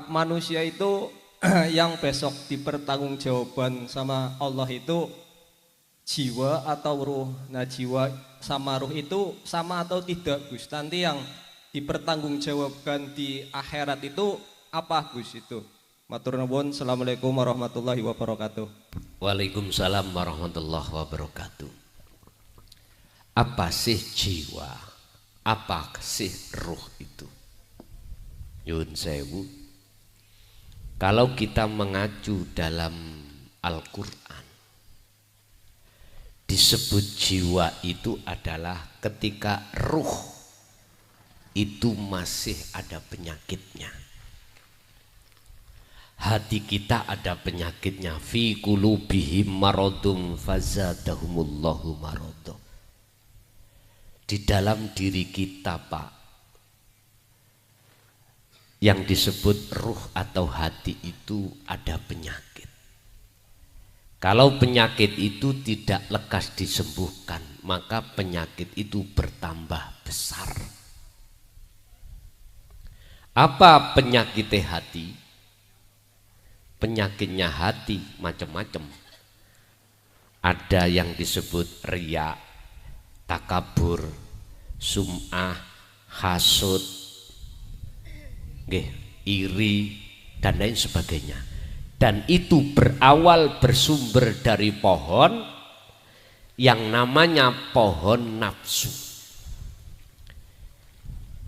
Manusia itu yang besok dipertanggungjawabkan sama Allah itu jiwa atau ruh. Nah, jiwa sama ruh itu sama atau tidak, Gus? Nanti yang dipertanggungjawabkan di akhirat itu apa, Gus, itu? Matur nuwun. Assalamualaikum warahmatullahi wabarakatuh. Waalaikumsalam warahmatullahi wabarakatuh. Apa sih jiwa? Apa sih ruh itu? Yun sewu. Kalau kita mengacu dalam Al-Quran, disebut jiwa itu adalah ketika ruh itu masih ada penyakitnya. Hati kita ada penyakitnya. Fi qulubihim maradum fazadahumullahu maradum. Di dalam diri kita, Pak, yang disebut ruh atau hati itu ada penyakit. Kalau penyakit itu tidak lekas disembuhkan, maka penyakit itu bertambah besar. Apa penyakit hati? Penyakitnya hati macam-macam. Ada yang disebut riya, takabur, sum'ah, hasud, iri, dan lain sebagainya. Dan itu bersumber dari pohon yang namanya pohon nafsu.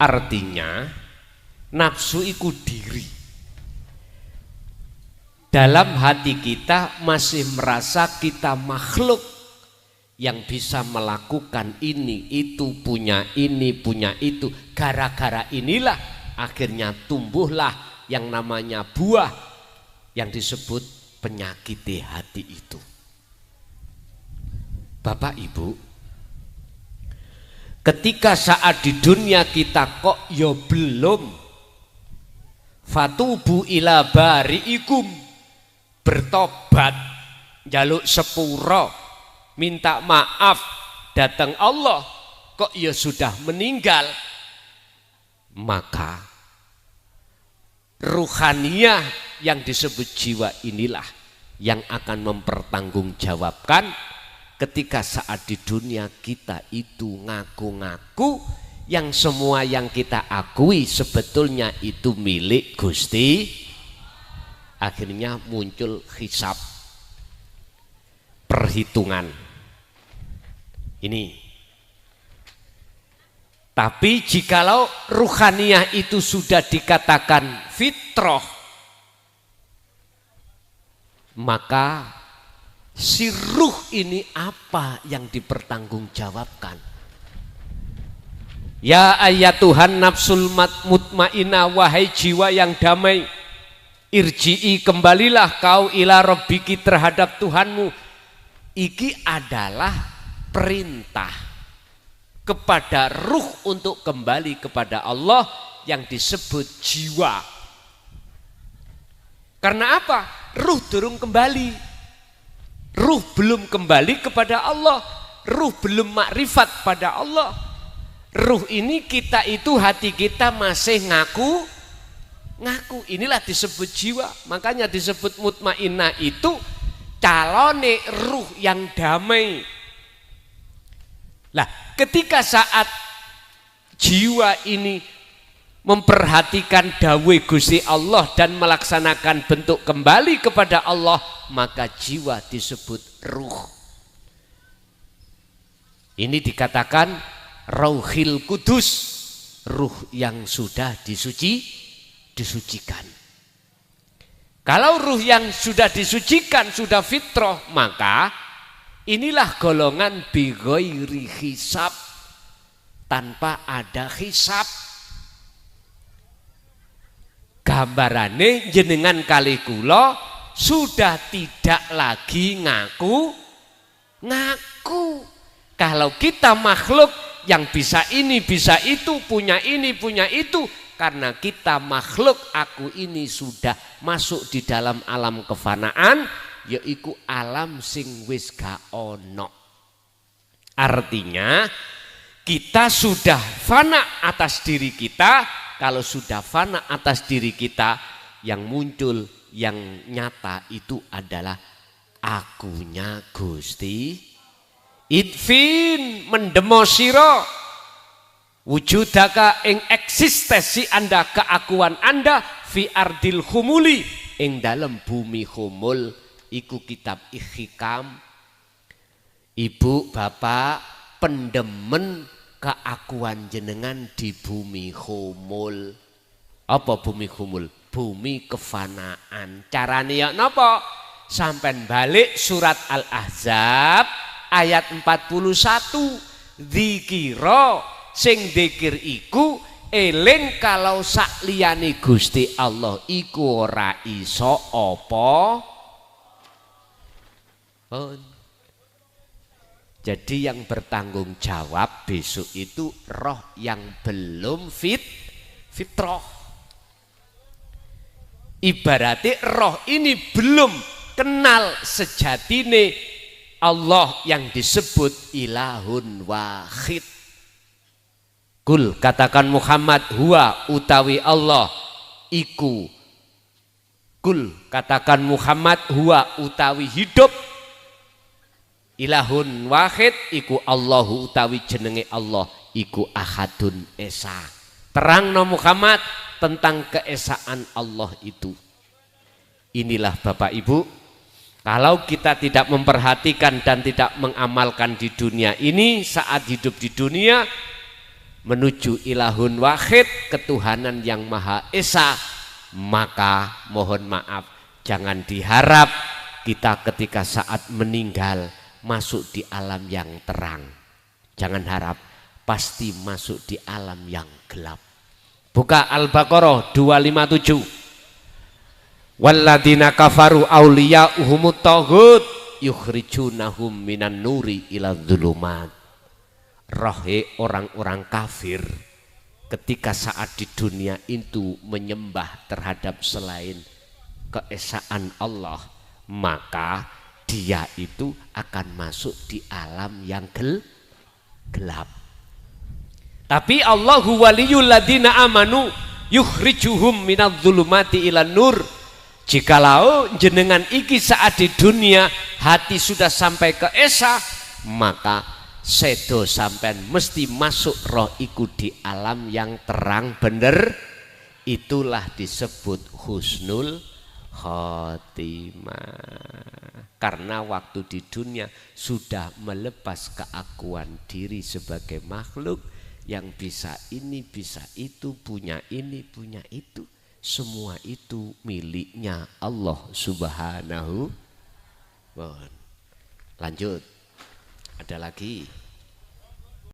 Artinya nafsu itu diri. Dalam hati kita masih merasa kita makhluk yang bisa melakukan ini, itu, punya ini, punya itu. Gara-gara inilah akhirnya tumbuhlah yang namanya buah yang disebut penyakit hati itu. Bapak Ibu, ketika saat di dunia kita kok ya belum fatubu ila bari'ikum, bertobat, jaluk sepuro, minta maaf datang Allah, kok ya sudah meninggal, maka ruhaniyah yang disebut jiwa inilah yang akan mempertanggungjawabkan ketika saat di dunia kita itu ngaku-ngaku yang semua yang kita akui sebetulnya itu milik Gusti. Akhirnya muncul hisab, perhitungan ini. Tapi jikalau ruhaniyah itu sudah dikatakan fitrah, maka si ruh ini apa yang dipertanggungjawabkan? Ya ayatuhan nafsul mutmainah, wahai jiwa yang damai, irji'i, kembalilah kau ila rabbiki, terhadap Tuhanmu. Iki adalah perintah kepada ruh untuk kembali kepada Allah yang disebut jiwa. Karena apa? Ruh durung kembali. Ruh belum kembali kepada Allah. Ruh belum makrifat pada Allah. Ruh ini kita itu, hati kita masih ngaku. Inilah disebut jiwa. Makanya disebut mutmainnah itu calone ruh yang damai. Lah, ketika saat jiwa ini memperhatikan dawuh Gusti Allah dan melaksanakan bentuk kembali kepada Allah, maka jiwa disebut ruh. Ini dikatakan Rauhil Kudus, ruh yang sudah disucikan. Kalau ruh yang sudah disucikan, sudah fitrah, maka inilah golongan bi ghairi hisab, tanpa ada hisab. Gambarane jenengan kali kula sudah tidak lagi ngaku. Kalau kita makhluk yang bisa ini, bisa itu, punya ini, punya itu, karena kita makhluk, aku ini sudah masuk di dalam alam kefanaan, yaiku alam sing wis gak ono. Artinya kita sudah fana atas diri kita, kalau sudah fana atas diri kita, yang muncul, yang nyata itu adalah akunya Gusti. Idfin mendemo sira wujudaka ing eksistensi Anda, keakuan Anda fi ardil khumuli ing dalam bumi khumul. Iku kitab Ihkam. Ibu bapak pendemen keakuan jenengan di bumi khumul. Apa bumi khumul? Bumi kefanaan. Carane ya napa? Sampai balik surat Al-Ahzab ayat 41. Dzikira sing dzikir iku eling kalau sakliyane Gusti Allah iku ora iso apa. Jadi yang bertanggung jawab besok itu roh yang belum fitrah. Ibaratnya roh ini belum kenal sejatine Allah yang disebut ilahun wahid. Kul katakan Muhammad huwa utawi Allah iku. Kul katakan Muhammad huwa utawi hidup. Ilahun wahid iku Allahu utawi jenenge Allah iku ahadun esa. Terangno Muhammad tentang keesaan Allah itu. Inilah Bapak Ibu, kalau kita tidak memperhatikan dan tidak mengamalkan di dunia ini saat hidup di dunia menuju ilahun wahid, ketuhanan yang maha esa, maka mohon maaf jangan diharap kita ketika saat meninggal masuk di alam yang terang. Jangan harap, pasti masuk di alam yang gelap. Buka Al-Baqarah 257. Walladzina kafaru awliya'uhumut taghut yukhrijunahum minan nuri ila dzulumat. Rohe orang-orang kafir ketika saat di dunia itu menyembah terhadap selain keesaan Allah, maka dia itu akan masuk di alam yang gelap. Tapi Allahu waliyul ladzina amanu yukhrijuhum minadz zulumati ilan nur. Jikalau jenengan iki saat di dunia hati sudah sampai ke esa, maka sedo sampean mesti masuk roh iku di alam yang terang bener. Itulah disebut husnul khotimah. Karena waktu di dunia sudah melepas keakuan diri sebagai makhluk yang bisa ini, bisa itu, punya ini, punya itu. Semua itu miliknya Allah Subhanahu wa ta'ala. Lanjut. Ada lagi.